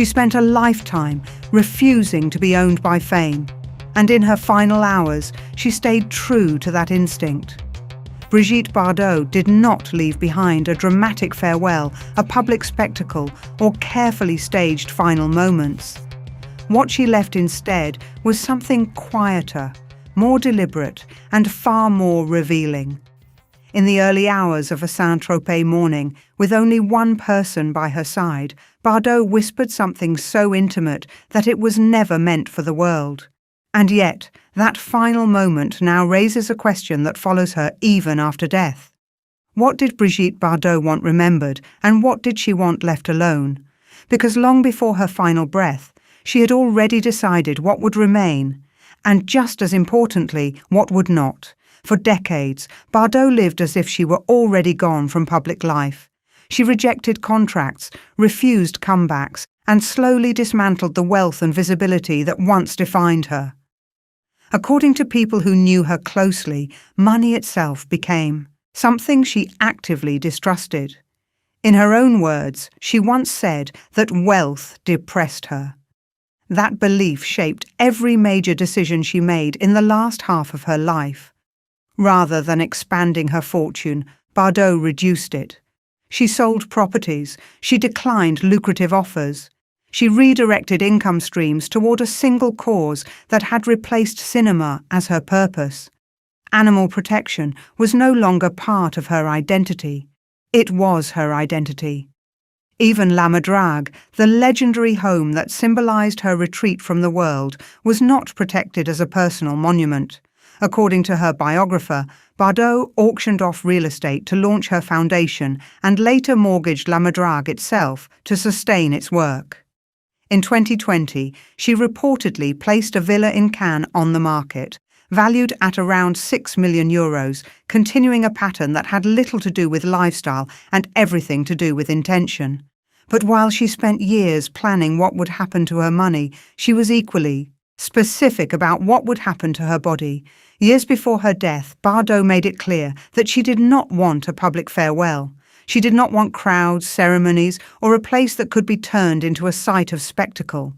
She spent a lifetime refusing to be owned by fame, and in her final hours, she stayed true to that instinct. Brigitte Bardot did not leave behind a dramatic farewell, a public spectacle, or carefully staged final moments. What she left instead was something quieter, more deliberate, and far more revealing. In the early hours of a Saint-Tropez morning, with only one person by her side, Bardot whispered something so intimate that it was never meant for the world. And yet, that final moment now raises a question that follows her even after death. What did Brigitte Bardot want remembered, and what did she want left alone? Because long before her final breath, she had already decided what would remain, and just as importantly, what would not. For decades, Bardot lived as if she were already gone from public life. She rejected contracts, refused comebacks, and slowly dismantled the wealth and visibility that once defined her. According to people who knew her closely, money itself became something she actively distrusted. In her own words, she once said that wealth depressed her. That belief shaped every major decision she made in the last half of her life. Rather than expanding her fortune, Bardot reduced it. She sold properties, she declined lucrative offers. She redirected income streams toward a single cause that had replaced cinema as her purpose. Animal protection was no longer part of her identity. It was her identity. Even La Madrague, the legendary home that symbolized her retreat from the world, was not protected as a personal monument. According to her biographer, Bardot auctioned off real estate to launch her foundation and later mortgaged La Madrague itself to sustain its work. In 2020, she reportedly placed a villa in Cannes on the market, valued at around €6 million, continuing a pattern that had little to do with lifestyle and everything to do with intention. But while she spent years planning what would happen to her money, she was equally specific about what would happen to her body. Years before her death, Bardot made it clear that she did not want a public farewell. She did not want crowds, ceremonies, or a place that could be turned into a site of spectacle.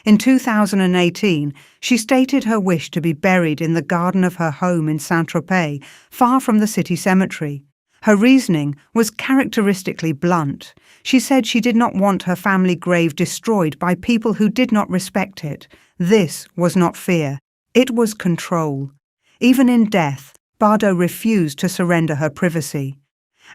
In 2018, she stated her wish to be buried in the garden of her home in Saint-Tropez, far from the city cemetery. Her reasoning was characteristically blunt. She said she did not want her family grave destroyed by people who did not respect it. This was not fear. It was control. Even in death, Bardot refused to surrender her privacy.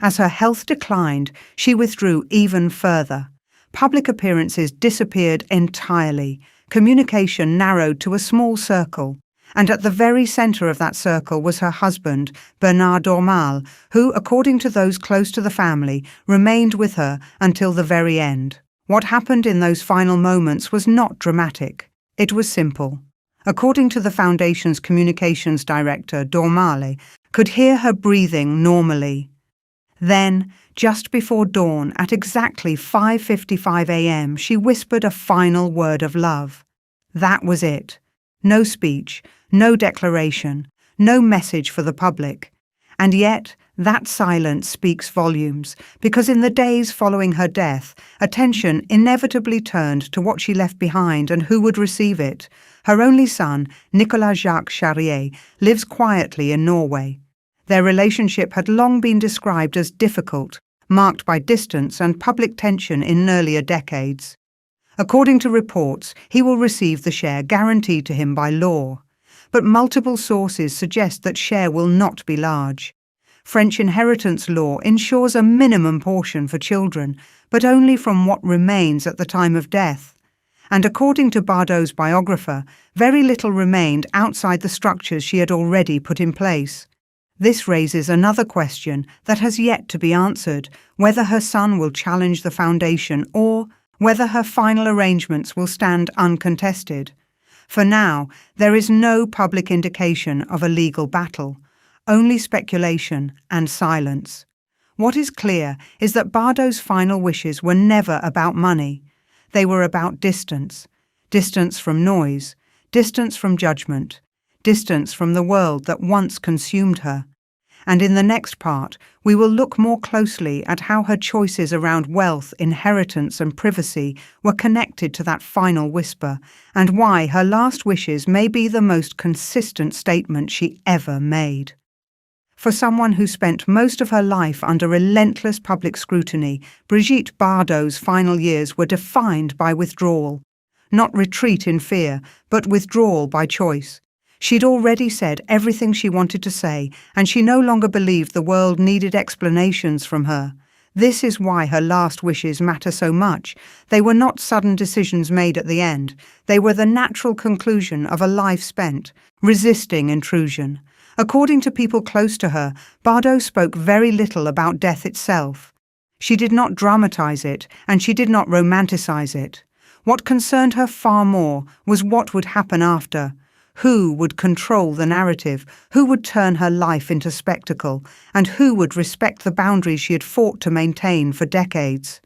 As her health declined, she withdrew even further. Public appearances disappeared entirely. Communication narrowed to a small circle. And at the very centre of that circle was her husband, Bernard Dormal, who, according to those close to the family, remained with her until the very end. What happened in those final moments was not dramatic. It was simple. According to the Foundation's communications director, Dormal could hear her breathing normally. Then, just before dawn, at exactly 5:55 a.m., she whispered a final word of love. That was it. No speech, no declaration, no message for the public. And yet, that silence speaks volumes, because in the days following her death, attention inevitably turned to what she left behind and who would receive it. Her only son, Nicolas Jacques Charrier, lives quietly in Norway. Their relationship had long been described as difficult, marked by distance and public tension in earlier decades. According to reports, he will receive the share guaranteed to him by law. But multiple sources suggest that share will not be large. French inheritance law ensures a minimum portion for children, but only from what remains at the time of death. And according to Bardot's biographer, very little remained outside the structures she had already put in place. This raises another question that has yet to be answered, whether her son will challenge the foundation or whether her final arrangements will stand uncontested. For now, there is no public indication of a legal battle, only speculation and silence. What is clear is that Bardot's final wishes were never about money. They were about distance. Distance from noise, distance from judgment, distance from the world that once consumed her. And in the next part, we will look more closely at how her choices around wealth, inheritance, and privacy were connected to that final whisper, and why her last wishes may be the most consistent statement she ever made. For someone who spent most of her life under relentless public scrutiny, Brigitte Bardot's final years were defined by withdrawal. Not retreat in fear, but withdrawal by choice. She'd already said everything she wanted to say, and she no longer believed the world needed explanations from her. This is why her last wishes matter so much. They were not sudden decisions made at the end. They were the natural conclusion of a life spent, resisting intrusion. According to people close to her, Bardot spoke very little about death itself. She did not dramatize it, and she did not romanticize it. What concerned her far more was what would happen after. Who would control the narrative? Who would turn her life into spectacle? And who would respect the boundaries she had fought to maintain for decades?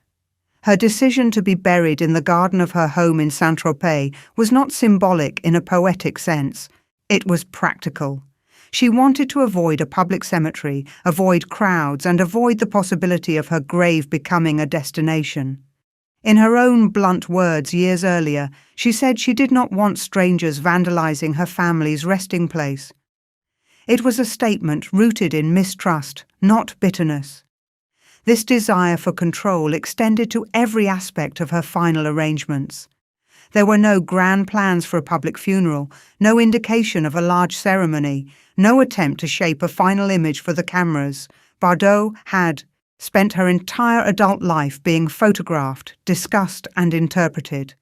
Her decision to be buried in the garden of her home in Saint-Tropez was not symbolic in a poetic sense. It was practical. She wanted to avoid a public cemetery, avoid crowds, and avoid the possibility of her grave becoming a destination. In her own blunt words years earlier, she said she did not want strangers vandalizing her family's resting place. It was a statement rooted in mistrust, not bitterness. This desire for control extended to every aspect of her final arrangements. There were no grand plans for a public funeral, no indication of a large ceremony, no attempt to shape a final image for the cameras. Bardot had spent her entire adult life being photographed, discussed, and interpreted.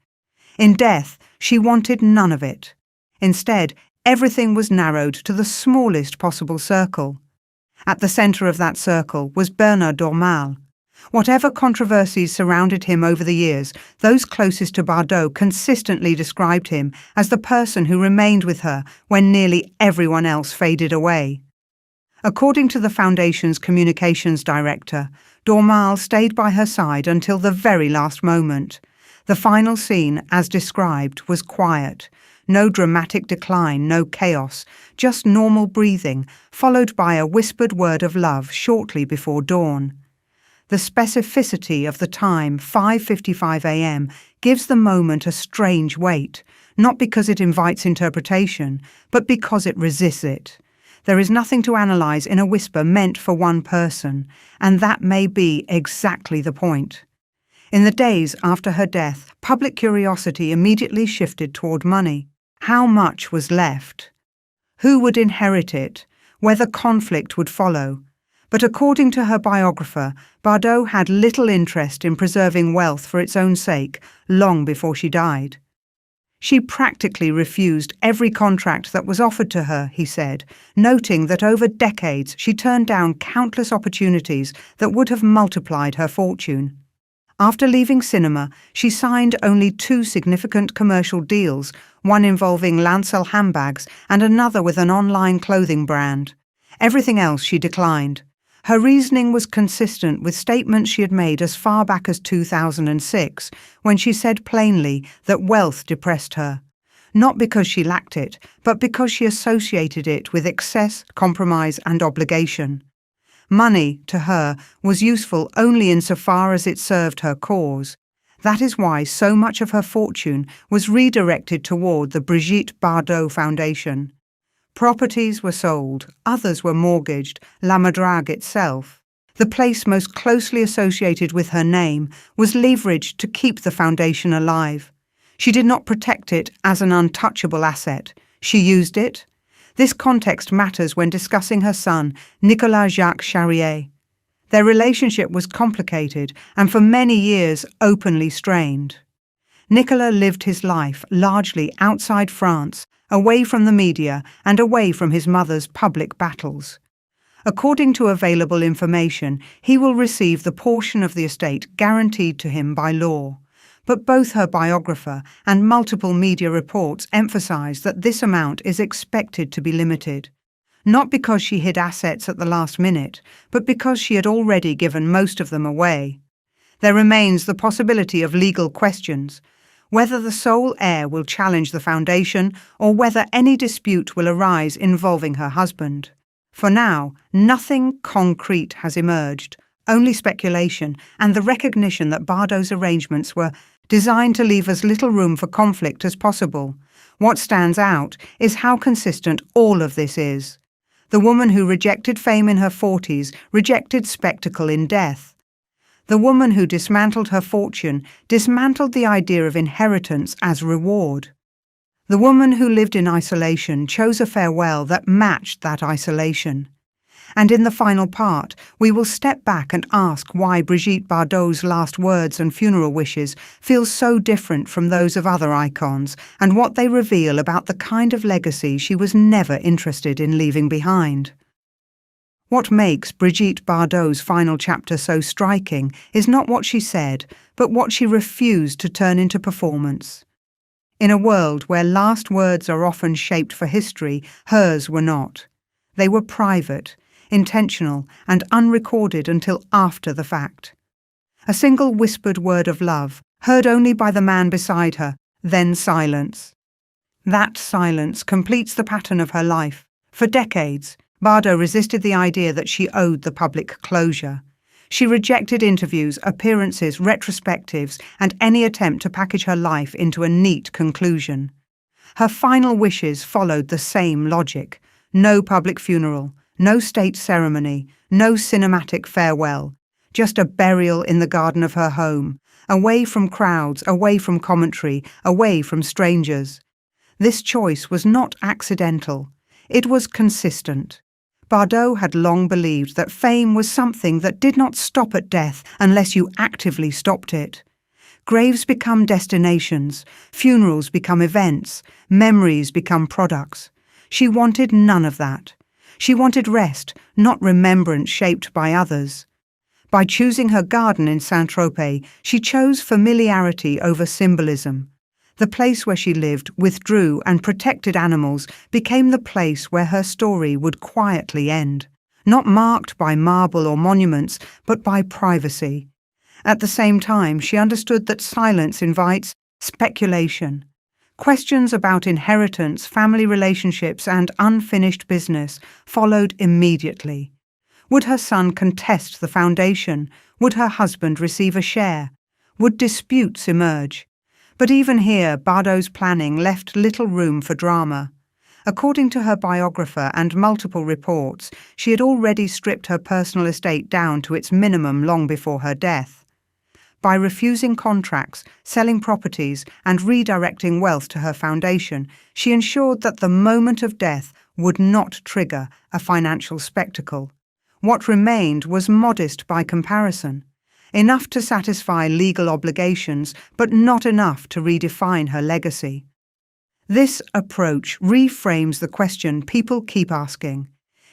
In death, she wanted none of it. Instead, everything was narrowed to the smallest possible circle. At the centre of that circle was Bernard Dormal. Whatever controversies surrounded him over the years, those closest to Bardot consistently described him as the person who remained with her when nearly everyone else faded away. According to the Foundation's communications director, Dormal stayed by her side until the very last moment. The final scene, as described, was quiet. No dramatic decline, no chaos, just normal breathing, followed by a whispered word of love shortly before dawn. The specificity of the time, 5:55 a.m., gives the moment a strange weight, not because it invites interpretation, but because it resists it. There is nothing to analyze in a whisper meant for one person, and that may be exactly the point. In the days after her death, public curiosity immediately shifted toward money. How much was left? Who would inherit it? Whether conflict would follow? But according to her biographer, Bardot had little interest in preserving wealth for its own sake long before she died. She practically refused every contract that was offered to her, he said, noting that over decades she turned down countless opportunities that would have multiplied her fortune. After leaving cinema, she signed only 2 significant commercial deals, one involving Lancel handbags and another with an online clothing brand. Everything else she declined. Her reasoning was consistent with statements she had made as far back as 2006, when she said plainly that wealth depressed her. Not because she lacked it, but because she associated it with excess, compromise, and obligation. Money, to her, was useful only insofar as it served her cause. That is why so much of her fortune was redirected toward the Brigitte Bardot Foundation. Properties were sold, others were mortgaged, La Madrague itself. The place most closely associated with her name was leveraged to keep the foundation alive. She did not protect it as an untouchable asset. She used it. This context matters when discussing her son, Nicolas Jacques Charrier. Their relationship was complicated and for many years openly strained. Nicolas lived his life largely outside France, away from the media and away from his mother's public battles. According to available information, he will receive the portion of the estate guaranteed to him by law. But both her biographer and multiple media reports emphasize that this amount is expected to be limited. Not because she hid assets at the last minute, but because she had already given most of them away. There remains the possibility of legal questions, whether the sole heir will challenge the foundation or whether any dispute will arise involving her husband. For now, nothing concrete has emerged, only speculation and the recognition that Bardot's arrangements were designed to leave as little room for conflict as possible. What stands out is how consistent all of this is. The woman who rejected fame in her 40s rejected spectacle in death. The woman who dismantled her fortune dismantled the idea of inheritance as reward. The woman who lived in isolation chose a farewell that matched that isolation. And in the final part, we will step back and ask why Brigitte Bardot's last words and funeral wishes feel so different from those of other icons, and what they reveal about the kind of legacy she was never interested in leaving behind. What makes Brigitte Bardot's final chapter so striking is not what she said, but what she refused to turn into performance. In a world where last words are often shaped for history, hers were not. They were private, intentional, and unrecorded until after the fact. A single whispered word of love, heard only by the man beside her, then silence. That silence completes the pattern of her life. For decades, Bardot resisted the idea that she owed the public closure. She rejected interviews, appearances, retrospectives, and any attempt to package her life into a neat conclusion. Her final wishes followed the same logic. No public funeral, no state ceremony, no cinematic farewell, just a burial in the garden of her home, away from crowds, away from commentary, away from strangers. This choice was not accidental. It was consistent. Bardot had long believed that fame was something that did not stop at death unless you actively stopped it. Graves become destinations, funerals become events, memories become products. She wanted none of that. She wanted rest, not remembrance shaped by others. By choosing her garden in Saint-Tropez, she chose familiarity over symbolism. The place where she lived, withdrew, and protected animals became the place where her story would quietly end, not marked by marble or monuments, but by privacy. At the same time, she understood that silence invites speculation. Questions about inheritance, family relationships, and unfinished business followed immediately. Would her son contest the foundation? Would her husband receive a share? Would disputes emerge? But even here, Bardot's planning left little room for drama. According to her biographer and multiple reports, she had already stripped her personal estate down to its minimum long before her death. By refusing contracts, selling properties, and redirecting wealth to her foundation, she ensured that the moment of death would not trigger a financial spectacle. What remained was modest by comparison. Enough to satisfy legal obligations, but not enough to redefine her legacy. This approach reframes the question people keep asking.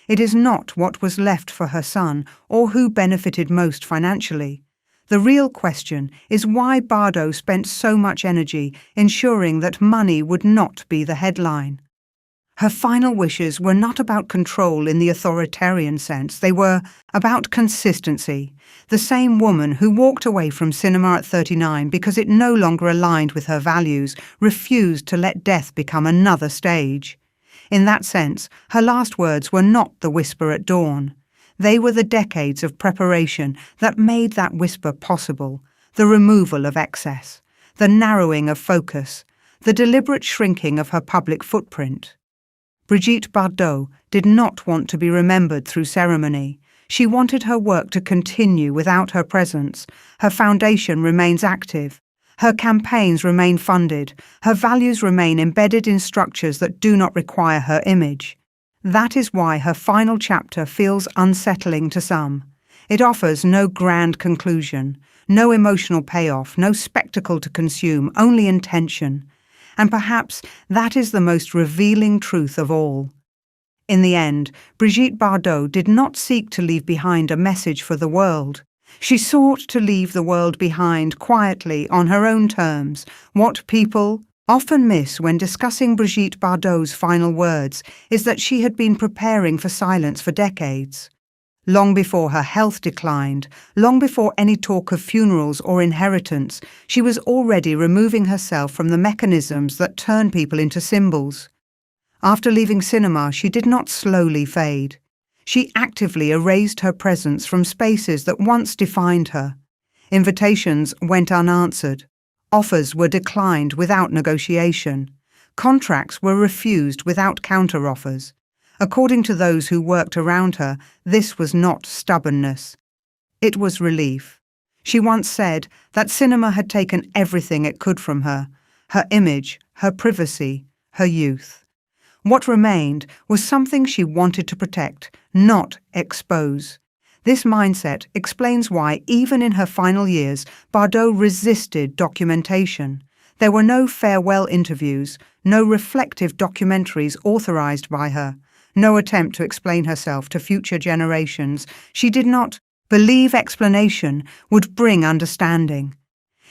It is not what was left for her son or who benefited most financially. The real question is why Bardot spent so much energy ensuring that money would not be the headline. Her final wishes were not about control in the authoritarian sense. They were about consistency. The same woman who walked away from cinema at 39 because it no longer aligned with her values refused to let death become another stage. In that sense, her last words were not the whisper at dawn. They were the decades of preparation that made that whisper possible, the removal of excess, the narrowing of focus, the deliberate shrinking of her public footprint. Brigitte Bardot did not want to be remembered through ceremony. She wanted her work to continue without her presence. Her foundation remains active. Her campaigns remain funded. Her values remain embedded in structures that do not require her image. That is why her final chapter feels unsettling to some. It offers no grand conclusion, no emotional payoff, no spectacle to consume, only intention. And perhaps that is the most revealing truth of all. In the end, Brigitte Bardot did not seek to leave behind a message for the world. She sought to leave the world behind quietly on her own terms. What people often miss when discussing Brigitte Bardot's final words is that she had been preparing for silence for decades. Long before her health declined, long before any talk of funerals or inheritance, she was already removing herself from the mechanisms that turn people into symbols. After leaving cinema, she did not slowly fade. She actively erased her presence from spaces that once defined her. Invitations went unanswered. Offers were declined without negotiation. Contracts were refused without counter-offers. According to those who worked around her, this was not stubbornness. It was relief. She once said that cinema had taken everything it could from her: her image, her privacy, her youth. What remained was something she wanted to protect, not expose. This mindset explains why, even in her final years, Bardot resisted documentation. There were no farewell interviews, no reflective documentaries authorized by her, no attempt to explain herself to future generations. She did not believe explanation would bring understanding.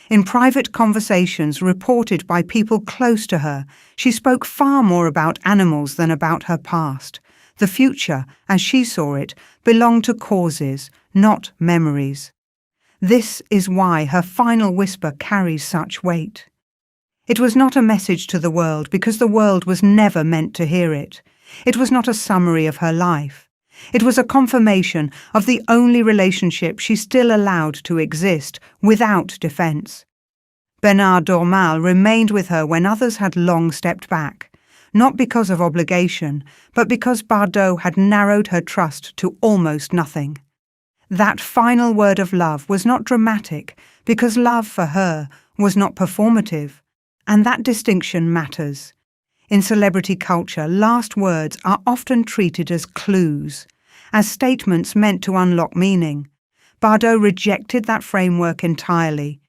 In private conversations reported by people close to her, she spoke far more about animals than about her past. The future, as she saw it, belonged to causes, not memories. This is why her final whisper carries such weight. It was not a message to the world because the world was never meant to hear it. It was not a summary of her life. It was a confirmation of the only relationship she still allowed to exist without defense. Bernard Dormal remained with her when others had long stepped back, not because of obligation, but because Bardot had narrowed her trust to almost nothing. That final word of love was not dramatic because love for her was not performative, and that distinction matters. In celebrity culture, last words are often treated as clues, as statements meant to unlock meaning. Bardot rejected that framework entirely.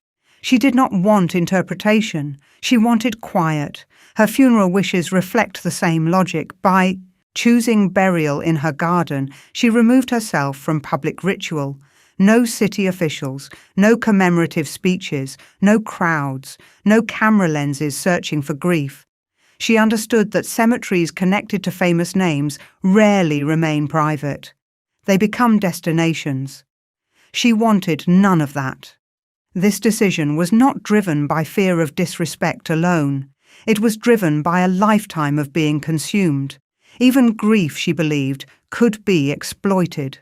She did not want interpretation, she wanted quiet. Her funeral wishes reflect the same logic. By choosing burial in her garden, she removed herself from public ritual. No city officials, no commemorative speeches, no crowds, no camera lenses searching for grief. She understood that cemeteries connected to famous names rarely remain private. They become destinations. She wanted none of that. This decision was not driven by fear of disrespect alone. It was driven by a lifetime of being consumed. Even grief, she believed, could be exploited.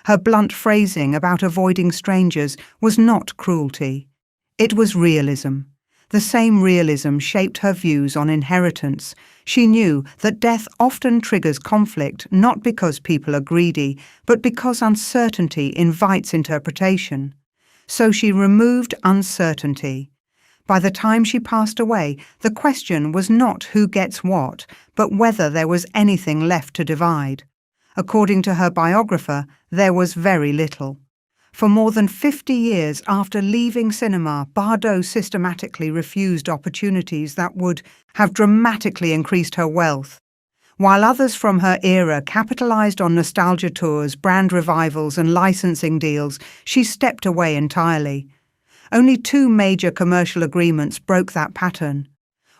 Her blunt phrasing about avoiding strangers was not cruelty. It was realism. The same realism shaped her views on inheritance. She knew that death often triggers conflict not because people are greedy, but because uncertainty invites interpretation. So she removed uncertainty. By the time she passed away, the question was not who gets what, but whether there was anything left to divide. According to her biographer, there was very little. For more than 50 years after leaving cinema, Bardot systematically refused opportunities that would have dramatically increased her wealth. While others from her era capitalized on nostalgia tours, brand revivals, and licensing deals, she stepped away entirely. Only 2 major commercial agreements broke that pattern.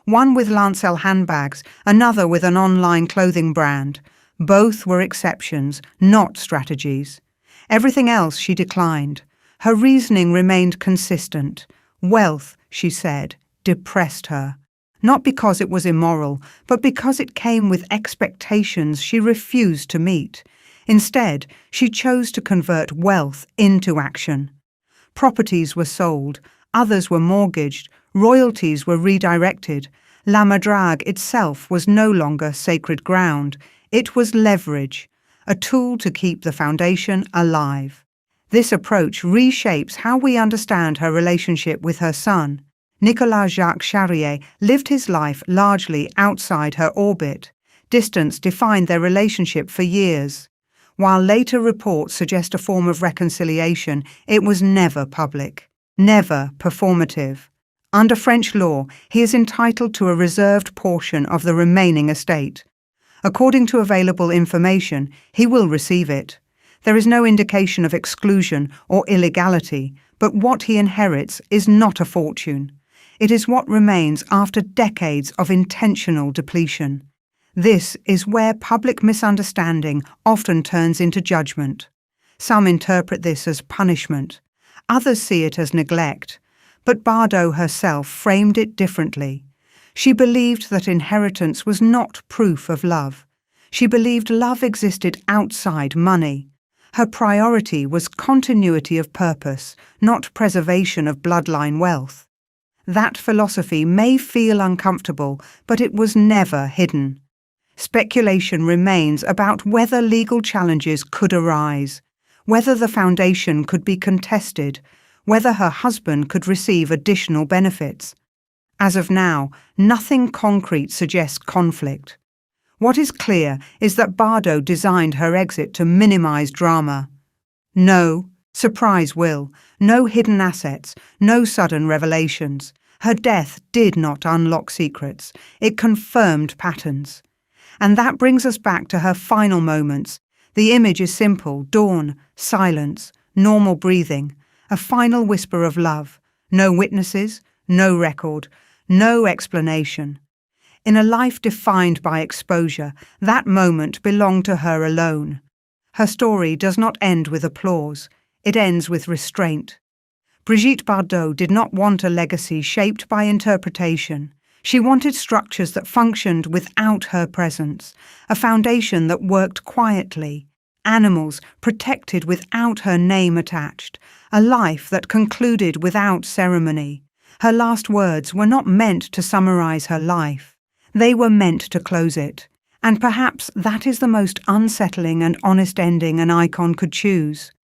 One with Lancel handbags, another with an online clothing brand. Both were exceptions, not strategies. Everything else she declined. Her reasoning remained consistent. Wealth, she said, depressed her. Not because it was immoral, but because it came with expectations she refused to meet. Instead, she chose to convert wealth into action. Properties were sold, others were mortgaged, royalties were redirected. La Madrague itself was no longer sacred ground. It was leverage, a tool to keep the foundation alive. This approach reshapes how we understand her relationship with her son. Nicolas Jacques Charrier lived his life largely outside her orbit. Distance defined their relationship for years. While later reports suggest a form of reconciliation, it was never public, never performative. Under French law, he is entitled to a reserved portion of the remaining estate. According to available information, he will receive it. There is no indication of exclusion or illegality, but what he inherits is not a fortune. It is what remains after decades of intentional depletion. This is where public misunderstanding often turns into judgment. Some interpret this as punishment. Others see it as neglect. But Bardot herself framed it differently. She believed that inheritance was not proof of love. She believed love existed outside money. Her priority was continuity of purpose, not preservation of bloodline wealth. That philosophy may feel uncomfortable, but it was never hidden. Speculation remains about whether legal challenges could arise, whether the foundation could be contested, whether her husband could receive additional benefits. As of now, nothing concrete suggests conflict. What is clear is that Bardot designed her exit to minimize drama. No surprise will, no hidden assets, no sudden revelations. Her death did not unlock secrets, it confirmed patterns. And that brings us back to her final moments. The image is simple: dawn, silence, normal breathing, a final whisper of love. No witnesses, no record, no explanation. In a life defined by exposure, that moment belonged to her alone. Her story does not end with applause, it ends with restraint. Brigitte Bardot did not want a legacy shaped by interpretation. She wanted structures that functioned without her presence, a foundation that worked quietly, animals protected without her name attached, a life that concluded without ceremony. Her last words were not meant to summarize her life. They were meant to close it. And perhaps that is the most unsettling and honest ending an icon could choose.